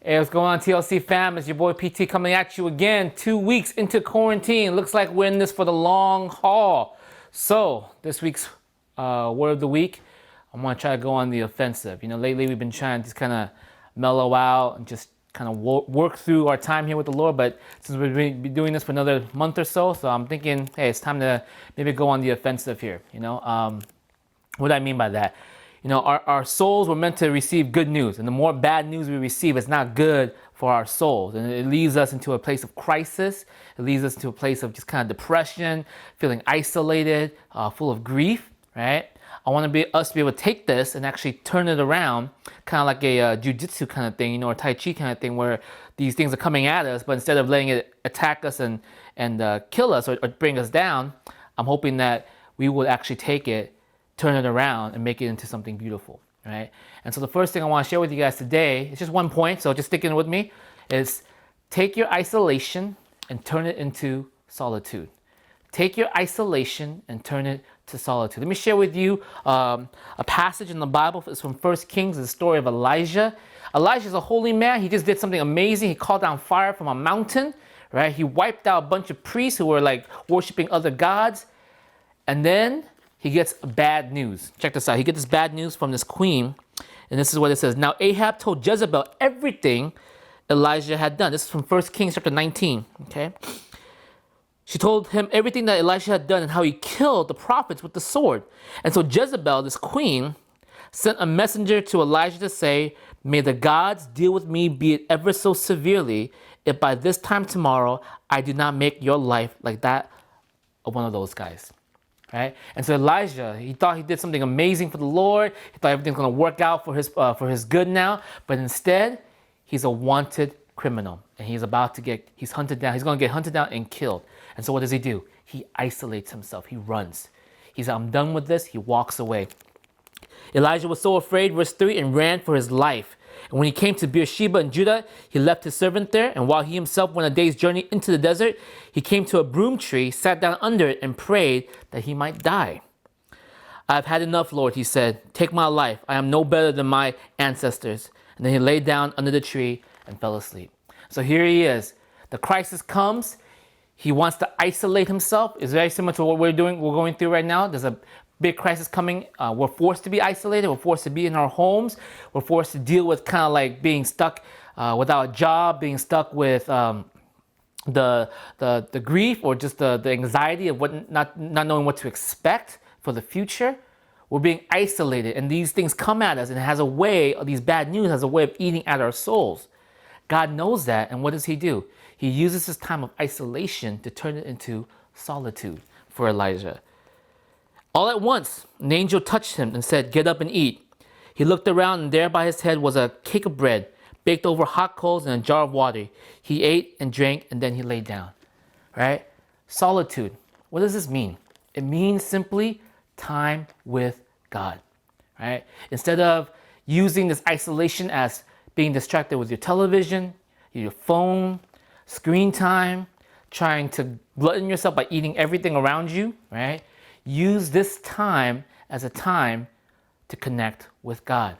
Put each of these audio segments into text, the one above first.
Hey, what's going on, TLC fam? It's your boy PT coming at you again. 2 weeks into quarantine. Looks like we're in this for the long haul. So, this week's word of the week, I'm going to try to go on the offensive. You know, lately we've been trying to just kind of mellow out and just kind of work through our time here with the Lord. But since we've been doing this for another month or so, I'm thinking, hey, it's time to maybe go on the offensive here. You know, what do I mean by that? You know, our souls were meant to receive good news, and the more bad news we receive, it's not good for our souls. And it leads us into a place of crisis. It leads us to a place of just kind of depression, feeling isolated, full of grief, right? I want us to be able to take this and actually turn it around, kind of like a jiu-jitsu kind of thing, you know, or Tai Chi kind of thing, where these things are coming at us, but instead of letting it attack us and kill us or bring us down, I'm hoping that we will actually take it, turn it around, and make it into something beautiful, right? And so the first thing I want to share with you guys today, it's just one point, so just stick in with me, is take your isolation and turn it into solitude. Take your isolation and turn it to solitude. Let me share with you a passage in the Bible. It's from 1 Kings, the story of Elijah. Elijah is a holy man. He just did something amazing. He called down fire from a mountain, right? He wiped out a bunch of priests who were like worshiping other gods. And then he gets bad news. Check this out. He gets this bad news from this queen. And this is what it says. Now Ahab told Jezebel everything Elijah had done. This is from 1 Kings chapter 19. Okay. She told him everything that Elisha had done and how he killed the prophets with the sword. And so Jezebel, this queen, sent a messenger to Elijah to say, may the gods deal with me, be it ever so severely, if by this time tomorrow I do not make your life like that of one of those guys. Right? And so Elijah, he thought he did something amazing for the Lord. He thought everything's going to work out for his good now. But instead, he's a wanted criminal. And he's hunted down. He's going to get hunted down and killed. And so what does he do? He isolates himself. He runs. He said, I'm done with this. He walks away. Elijah was so afraid, verse 3, and ran for his life. And when he came to Beersheba in Judah, he left his servant there. And while he himself went a day's journey into the desert, he came to a broom tree, sat down under it, and prayed that he might die. I have had enough, Lord, he said. Take my life. I am no better than my ancestors. And then he lay down under the tree and fell asleep. So here he is. The crisis comes. He wants to isolate himself. It's very similar to what we're going through right now. There's a big crisis coming. We're forced to be isolated. We're forced to be in our homes. We're forced to deal with kind of like being stuck without a job, being stuck with the grief or just the anxiety of not knowing what to expect for the future. We're being isolated, and these things come at us, and it has a way, these bad news has a way of eating at our souls. God knows that, and what does he do? He uses this time of isolation to turn it into solitude for Elijah. All at once, an angel touched him and said, get up and eat. He looked around, and there by his head was a cake of bread, baked over hot coals and a jar of water. He ate and drank, and then he lay down. Right? Solitude. What does this mean? It means simply time with God. Right? Instead of using this isolation as being distracted with your television, your phone, screen time, trying to glutton yourself by eating everything around you, right? Use this time as a time to connect with God,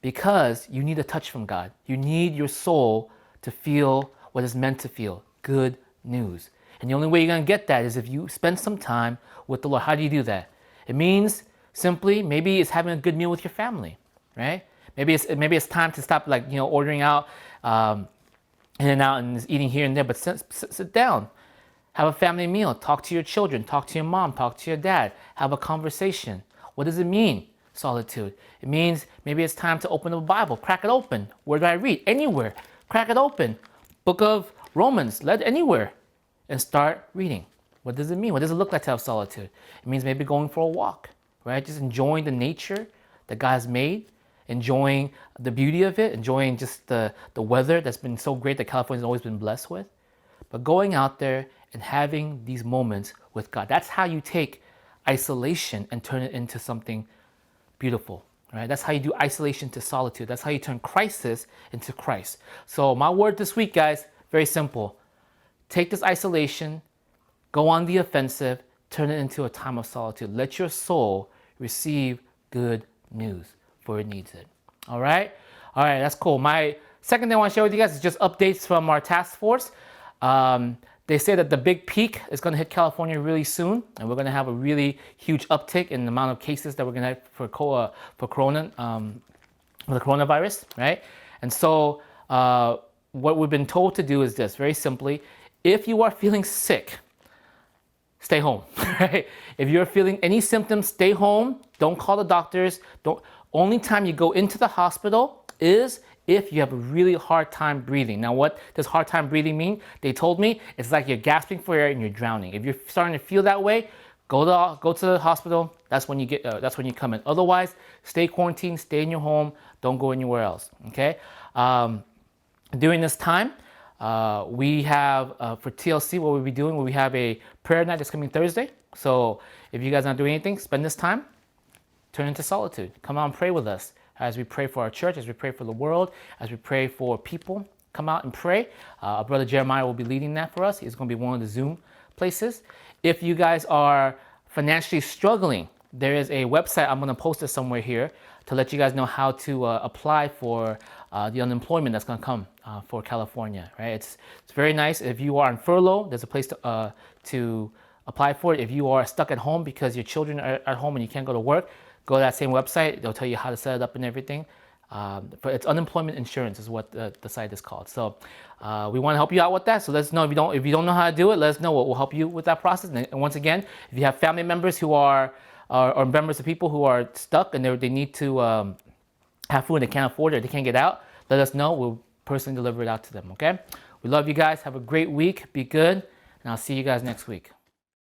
because you need a touch from God. You need your soul to feel what it's meant to feel, good news. And the only way you're going to get that is if you spend some time with the Lord. How do you do that? It means simply, maybe it's having a good meal with your family, right? Maybe it's time to stop, like, you know, ordering out in and out and eating here and there, but sit down. Have a family meal. Talk to your children. Talk to your mom. Talk to your dad. Have a conversation. What does it mean, solitude? It means maybe it's time to open the Bible. Crack it open. Where do I read? Anywhere. Crack it open. Book of Romans. Let anywhere. And start reading. What does it mean? What does it look like to have solitude? It means maybe going for a walk, right? Just enjoying the nature that God has made. Enjoying the beauty of it. Enjoying just the weather that's been so great that California's always been blessed with. But going out there and having these moments with God. That's how you take isolation and turn it into something beautiful, right? That's how you do isolation to solitude. That's how you turn crisis into Christ. So my word this week, guys, very simple. Take this isolation, go on the offensive, turn it into a time of solitude. Let your soul receive good news, for it needs it. All right? All right, that's cool. My Second thing I want to share with you guys is just updates from our task force. They say that the big peak is going to hit California really soon, and we're going to have a really huge uptick in the amount of cases that we're going to have for the coronavirus, right? And so what we've been told to do is this, very simply: if you are feeling sick, stay home. Right? If you're feeling any symptoms, stay home. Don't call the doctors. Only time you go into the hospital is if you have a really hard time breathing. Now, what does hard time breathing mean? They told me it's like you're gasping for air and you're drowning. If you're starting to feel that way, go to the hospital. That's when you come in. Otherwise, stay quarantined, stay in your home. Don't go anywhere else. Okay. During this time, we have for TLC, what we'll be doing, we have a prayer night that's coming Thursday. So if you guys are not doing anything, spend this time, turn into solitude. Come out and pray with us as we pray for our church, as we pray for the world, as we pray for people. Come out and pray. Our brother Jeremiah will be leading that for us. He's going to be one of the Zoom places. If you guys are financially struggling, there is a website. I'm going to post it somewhere here to let you guys know how to apply for the unemployment that's going to come for California. Right? It's very nice. If you are on furlough, there's a place to apply for it. If you are stuck at home because your children are at home and you can't go to work, go to that same website. They'll tell you how to set it up and everything. But it's unemployment insurance is what the site is called. So we want to help you out with that. So let us know if you don't know how to do it. Let us know. We'll help you with that process. And once again, if you have family members who are or members of people who are stuck and they need to have food and they can't afford it, or they can't get out, let us know. We'll personally deliver it out to them. Okay. We love you guys. Have a great week. Be good, and I'll see you guys next week.